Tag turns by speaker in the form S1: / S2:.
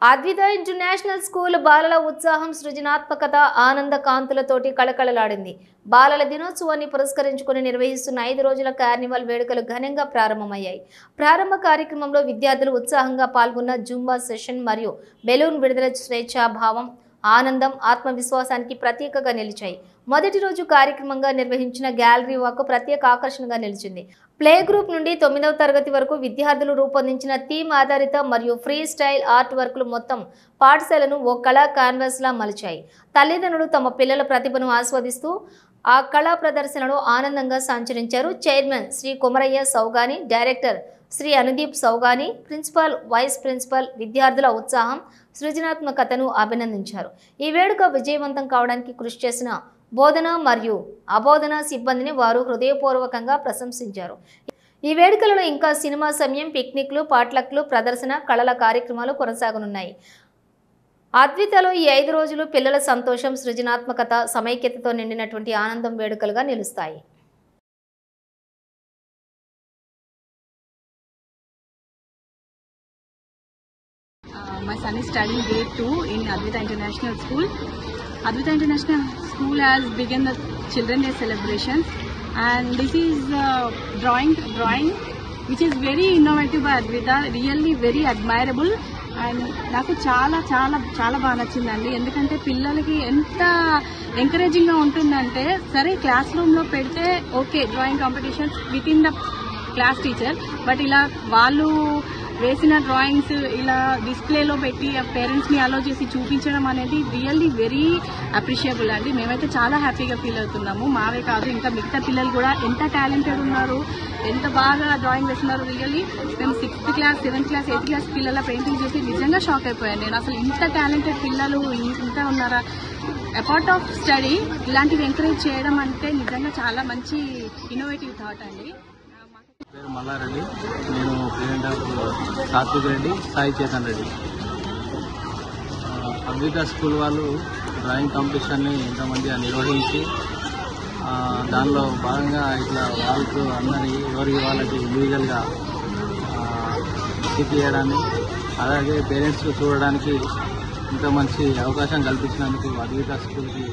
S1: Advitha international school బాలల ఉత్సాహం సృజనాత్మకత ఆనంద కాంతులతోటి కళకళలాడింది. బాలల దినోత్సవాన్ని పురస్కరించుకుని నిర్వహిస్తున్న 5 రోజుల కార్నివల్ వేడుకలు ఘనంగా ప్రారంభమయ్యాయి. ప్రారంభ కార్యక్రమంలో విద్యార్థులు ఉత్సాహంగా పాల్గొన్న జుంబా సెషన్ మరియు బెలూన్ విడుదల స్వేచ్ఛాభావం ఆనందం ఆత్మవిశ్వాసానికి ప్రతీకగా నిలిచాయి. మొదటి రోజు కార్యక్రమంగా నిర్వహించిన గ్యాలరీ వాక్ ప్రత్యేక ఆకర్షణగా నిలిచింది. ప్లే గ్రూప్ నుండి 9వ తరగతి వరకు విద్యార్థులు రూపొందించిన థీమ్ ఆధారిత మరియు ఫ్రీ స్టైల్ ఆర్ట్ వర్క్లు మొత్తం పాఠశాలను ఓ కళా కాన్వాస్లా మలిచాయి. తల్లిదండ్రులు తమ పిల్లల ప్రతిభను ఆస్వాదిస్తూ ఆ కళా ప్రదర్శనలో ఆనందంగా సంచరించారు. Chairman Shri Kumarayya Saugani, director Shri Anudeep Saugani, principal, vice principal విద్యార్థుల ఉత్సాహం సృజనాత్మకతను అభినందించారు. ఈ వేడుక విజయవంతం కావడానికి కృషి చేసిన బోధన మరియు అబోధన సిబ్బందిని వారు హృదయపూర్వకంగా ప్రశంసించారు. ఈ వేడుకలలో ఇంకా సినిమా సమయం, పిక్నిక్లు, పాట్లక్లు, ప్రదర్శన, కళల కార్యక్రమాలు కొనసాగనున్నాయి. అద్వితలో ఈ 5 రోజులు పిల్లల సంతోషం, సృజనాత్మకత, సమైక్యతతో నిండినటువంటి ఆనందం వేడుకలుగా నిలుస్తాయి.
S2: My son is studying grade 2 in Advita International School. Advita International School has begun the Children's Day celebrations, and this is drawing which is very innovative by Advita, really very admirable. And నాకు చాలా చాలా చాలా బాగా నచ్చిందండి. ఎందుకంటే పిల్లలకి ఎంత ఎంకరేజింగ్గా ఉంటుందంటే, సరే క్లాస్ రూమ్లో పెడితే okay drawing competitions with in the class teacher, but ఇలా వాళ్ళు వేసిన డ్రాయింగ్స్ ఇలా డిస్ప్లేలో పెట్టి పేరెంట్స్ని అలో చేసి చూపించడం అనేది రియల్లీ వెరీ అప్రిషియబుల్ అండి. మేమైతే చాలా హ్యాపీగా ఫీల్ అవుతున్నాము. మావే కాదు, ఇంకా మిగతా పిల్లలు కూడా ఎంత టాలెంటెడ్ ఉన్నారు, ఎంత బాగా డ్రాయింగ్ వేస్తున్నారు. రియల్లీ మేము 6th class, 7th class, 8th class పిల్లల పెయింటింగ్ చేసి నిజంగా షాక్ అయిపోయాను నేను. అసలు ఇంత టాలెంటెడ్ పిల్లలు ఇంత ఉన్నారా. అపార్ట్ ఆఫ్ స్టడీ ఇలాంటివి ఎంకరేజ్ చేయడం అంటే నిజంగా చాలా మంచి ఇన్నోవేటివ్ థాట్ అండి.
S3: పేరు మల్లారెడ్డి, నేను president of Satvik Reddy, Sai Chetan Reddy. Advitha school వాళ్ళు డ్రాయింగ్ కాంపిటీషన్ని ఇంతమందిగా నిర్వహించి దానిలో భాగంగా ఇట్లా వాళ్ళకు అందరి వాళ్ళకి ఇండివిజువల్గా గిఫ్ట్ చేయడాన్ని, అలాగే పేరెంట్స్ చూడడానికి ఇంత మంచి అవకాశం కల్పించినందుకు అద్విత స్కూల్కి